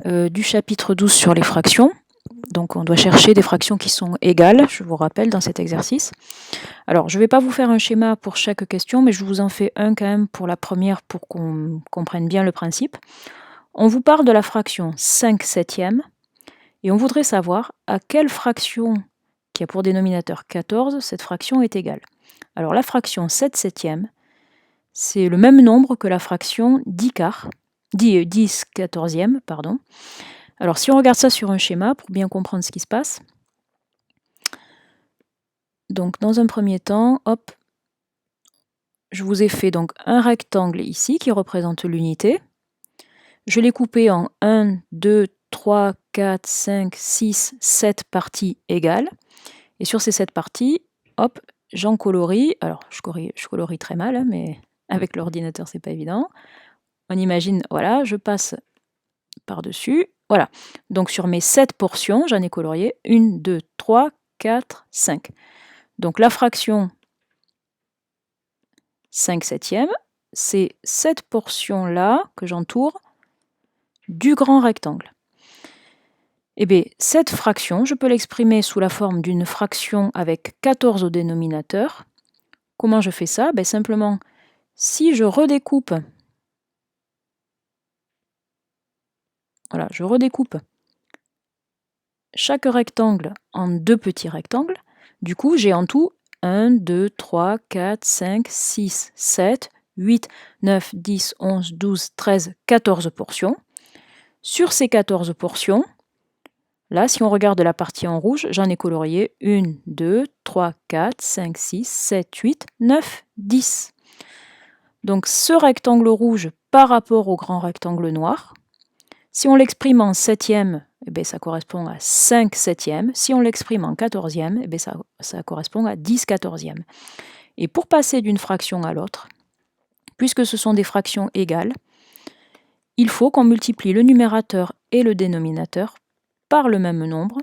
du chapitre 12 sur les fractions. Donc on doit chercher des fractions qui sont égales, je vous rappelle, dans cet exercice. Alors je ne vais pas vous faire un schéma pour chaque question, mais je vous en fais un quand même pour la première pour qu'on comprenne bien le principe. On vous parle de la fraction 5 septièmes et on voudrait savoir à quelle fraction qui a pour dénominateur 14 cette fraction est égale. Alors la fraction 7 septièmes, c'est le même nombre que la fraction 10 quatorzièmes, pardon. Alors si on regarde ça sur un schéma pour bien comprendre ce qui se passe, donc dans un premier temps, hop, je vous ai fait donc un rectangle ici qui représente l'unité. Je l'ai coupé en 1, 2, 3, 4, 5, 6, 7 parties égales. Et sur ces 7 parties, hop, j'en colorie. Alors je colorie très mal, hein, mais avec l'ordinateur c'est pas évident. On imagine, voilà, je passe par-dessus. Voilà, donc sur mes 7 portions, j'en ai colorié 1, 2, 3, 4, 5. Donc la fraction 5 septièmes, c'est cette portion-là que j'entoure du grand rectangle. Eh bien, cette fraction, je peux l'exprimer sous la forme d'une fraction avec 14 au dénominateur. Comment je fais ça? Ben, simplement, si je redécoupe, voilà, je redécoupe chaque rectangle en 2 petits rectangles, du coup, j'ai en tout 1, 2, 3, 4, 5, 6, 7, 8, 9, 10, 11, 12, 13, 14 portions. Sur ces 14 portions, là, si on regarde la partie en rouge, j'en ai colorié 1, 2, 3, 4, 5, 6, 7, 8, 9, 10. Donc ce rectangle rouge par rapport au grand rectangle noir, si on l'exprime en septième, eh bien, ça correspond à 5 septièmes. Si on l'exprime en quatorzième, eh bien, ça correspond à 10 quatorzièmes. Et pour passer d'une fraction à l'autre, puisque ce sont des fractions égales, il faut qu'on multiplie le numérateur et le dénominateur par le même nombre.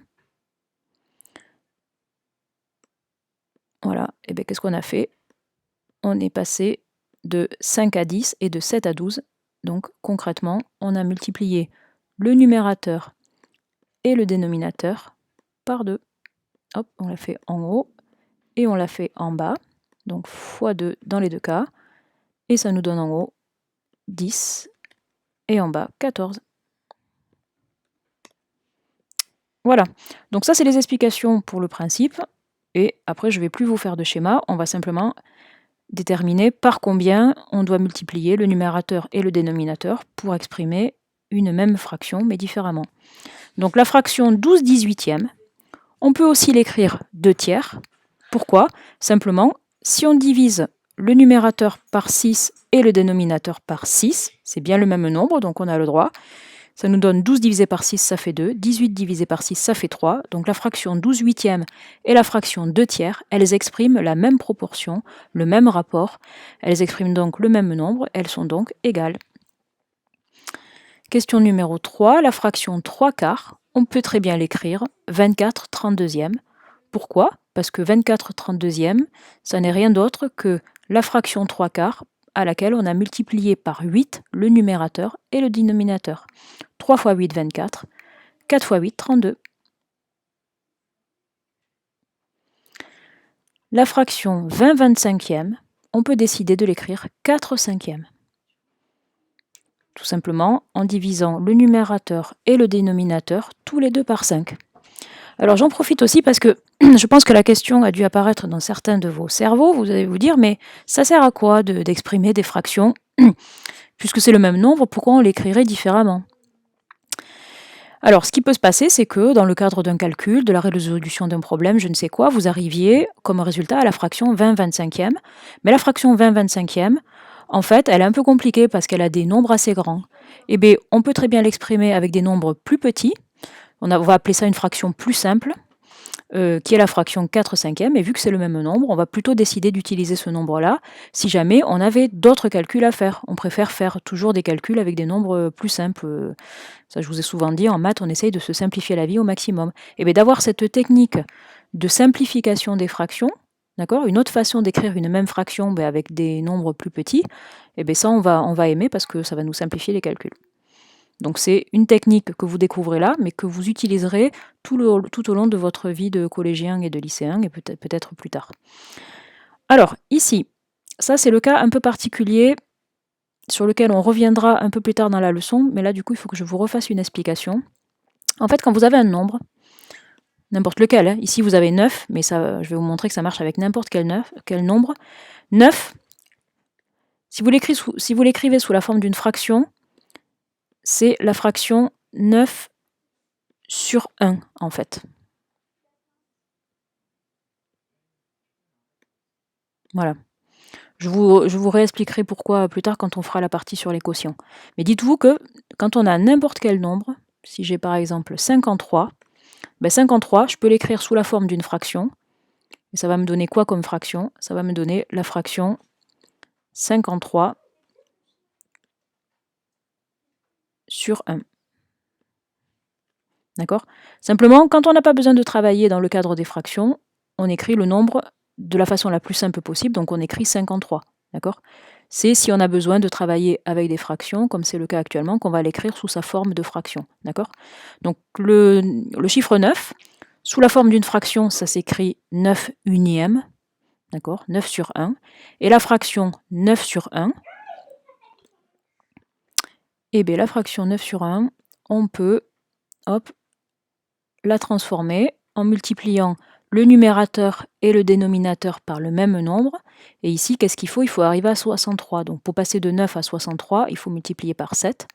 Voilà, et bien qu'est-ce qu'on a fait? On est passé de 5 à 10 et de 7 à 12. Donc concrètement, on a multiplié le numérateur et le dénominateur par 2. Hop, on l'a fait en haut et on l'a fait en bas. Donc fois 2 dans les deux cas. Et ça nous donne en haut 10 et en bas 14. Voilà, donc ça c'est les explications pour le principe. Et après je ne vais plus vous faire de schéma, on va simplement déterminer par combien on doit multiplier le numérateur et le dénominateur pour exprimer une même fraction, mais différemment. Donc la fraction 12 18e, on peut aussi l'écrire 2 tiers. Pourquoi? Simplement, si on divise le numérateur par 6 et le dénominateur par 6, c'est bien le même nombre, donc on a le droit. Ça nous donne 12 divisé par 6, ça fait 2. 18 divisé par 6, ça fait 3. Donc la fraction 12 huitièmes et la fraction 2 tiers, elles expriment la même proportion, le même rapport. Elles expriment donc le même nombre, elles sont donc égales. Question numéro 3, la fraction 3 quarts, on peut très bien l'écrire 24 32e. Pourquoi? Parce que 24 32e, ça n'est rien d'autre que la fraction 3 quarts à laquelle on a multiplié par 8 le numérateur et le dénominateur. 3 fois 8, 24. 4 fois 8, 32. La fraction 20 25e, on peut décider de l'écrire 4 cinquièmes. Tout simplement en divisant le numérateur et le dénominateur tous les deux par 5. Alors j'en profite aussi parce que je pense que la question a dû apparaître dans certains de vos cerveaux. Vous allez vous dire, mais ça sert à quoi d'exprimer des fractions? Puisque c'est le même nombre, pourquoi on l'écrirait différemment? Alors, ce qui peut se passer, c'est que dans le cadre d'un calcul, de la résolution d'un problème, je ne sais quoi, vous arriviez comme résultat à la fraction 20 25e. Mais la fraction 20 25e, en fait, elle est un peu compliquée parce qu'elle a des nombres assez grands. Eh bien, on peut très bien l'exprimer avec des nombres plus petits. On va appeler ça une fraction plus simple, qui est la fraction 4 cinquièmes. Et vu que c'est le même nombre, on va plutôt décider d'utiliser ce nombre-là si jamais on avait d'autres calculs à faire. On préfère faire toujours des calculs avec des nombres plus simples. Ça, je vous ai souvent dit, en maths, on essaye de se simplifier la vie au maximum. Et bien d'avoir cette technique de simplification des fractions, d'accord, une autre façon d'écrire une même fraction avec des nombres plus petits, et bien ça, on va aimer parce que ça va nous simplifier les calculs. Donc c'est une technique que vous découvrez là, mais que vous utiliserez tout au long de votre vie de collégien et de lycéen, et peut-être plus tard. Alors, ici, ça c'est le cas un peu particulier sur lequel on reviendra un peu plus tard dans la leçon, mais là du coup il faut que je vous refasse une explication. En fait, quand vous avez un nombre, n'importe lequel, hein, ici vous avez 9, mais ça, je vais vous montrer que ça marche avec n'importe quel nombre. 9, si vous l'écrivez sous la forme d'une fraction, c'est la fraction 9 sur 1 en fait. Voilà. Je vous réexpliquerai pourquoi plus tard quand on fera la partie sur les quotients. Mais dites-vous que quand on a n'importe quel nombre, si j'ai par exemple 53, ben 53, je peux l'écrire sous la forme d'une fraction. Et ça va me donner quoi comme fraction? Ça va me donner la fraction 53 sur 1. D'accord? Simplement, quand on n'a pas besoin de travailler dans le cadre des fractions, on écrit le nombre de la façon la plus simple possible, donc on écrit 53. D'accord? C'est si on a besoin de travailler avec des fractions, comme c'est le cas actuellement, qu'on va l'écrire sous sa forme de fraction. D'accord? Donc le chiffre 9, sous la forme d'une fraction, ça s'écrit 9 unième. D'accord? 9 sur 1. Et la fraction 9 sur 1, et bien la fraction 9 sur 1, on peut, hop, la transformer en multipliant le numérateur et le dénominateur par le même nombre. Et ici, qu'est-ce qu'il faut? Il faut arriver à 63. Donc pour passer de 9 à 63, il faut multiplier par 7.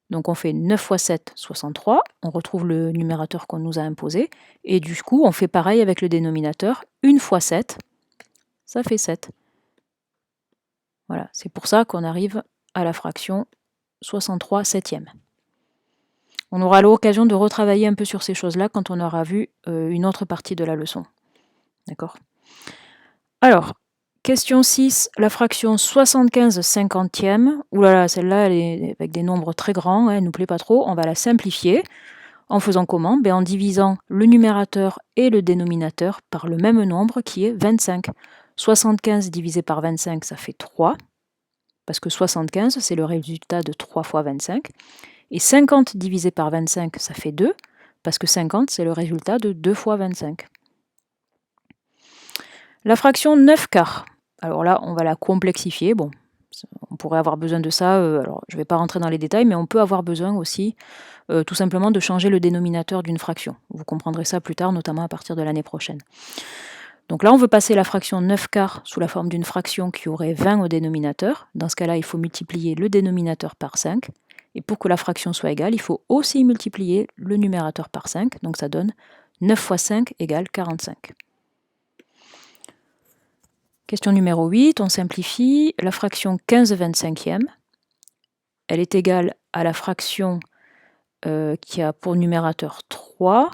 Donc on fait 9 fois 7, 63. On retrouve le numérateur qu'on nous a imposé. Et du coup, on fait pareil avec le dénominateur. 1 fois 7, ça fait 7. Voilà, c'est pour ça qu'on arrive à la fraction 63 septième. On aura l'occasion de retravailler un peu sur ces choses-là quand on aura vu une autre partie de la leçon. D'accord? Alors, question 6, la fraction 75 cinquantième. Oulala, celle-là, elle est avec des nombres très grands, hein, elle ne nous plaît pas trop. On va la simplifier en faisant comment? Ben, en divisant le numérateur et le dénominateur par le même nombre qui est 25. 75 divisé par 25, ça fait 3. Parce que 75, c'est le résultat de 3 fois 25. Et 50 divisé par 25, ça fait 2, parce que 50, c'est le résultat de 2 fois 25. La fraction 9 quarts. Alors là, on va la complexifier. Bon, on pourrait avoir besoin de ça. Alors, je ne vais pas rentrer dans les détails, mais on peut avoir besoin aussi, tout simplement, de changer le dénominateur d'une fraction. Vous comprendrez ça plus tard, notamment à partir de l'année prochaine. Donc là, on veut passer la fraction 9 quarts sous la forme d'une fraction qui aurait 20 au dénominateur. Dans ce cas-là, il faut multiplier le dénominateur par 5. Et pour que la fraction soit égale, il faut aussi multiplier le numérateur par 5. Donc ça donne 9 fois 5 égale 45. Question numéro 8, on simplifie. La fraction 15 25e, elle est égale à la fraction qui a pour numérateur 3.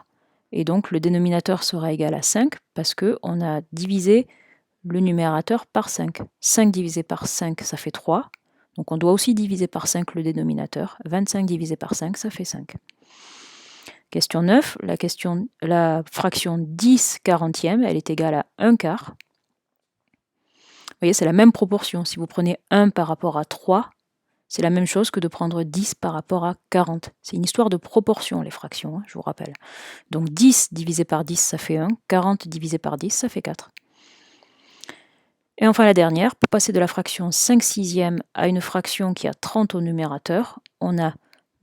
Et donc le dénominateur sera égal à 5 parce qu'on a divisé le numérateur par 5. 5 divisé par 5, ça fait 3. Donc on doit aussi diviser par 5 le dénominateur. 25 divisé par 5, ça fait 5. Question 9, la fraction 10 quarantième, elle est égale à 1 quart. Vous voyez, c'est la même proportion. Si vous prenez 1 par rapport à 3, c'est la même chose que de prendre 10 par rapport à 40. C'est une histoire de proportion, les fractions, hein, je vous rappelle. Donc 10 divisé par 10, ça fait 1. 40 divisé par 10, ça fait 4. Et enfin la dernière, pour passer de la fraction 5 sixièmes à une fraction qui a 30 au numérateur, on a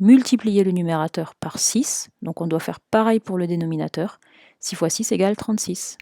multiplié le numérateur par 6, donc on doit faire pareil pour le dénominateur. 6 fois 6 égale 36.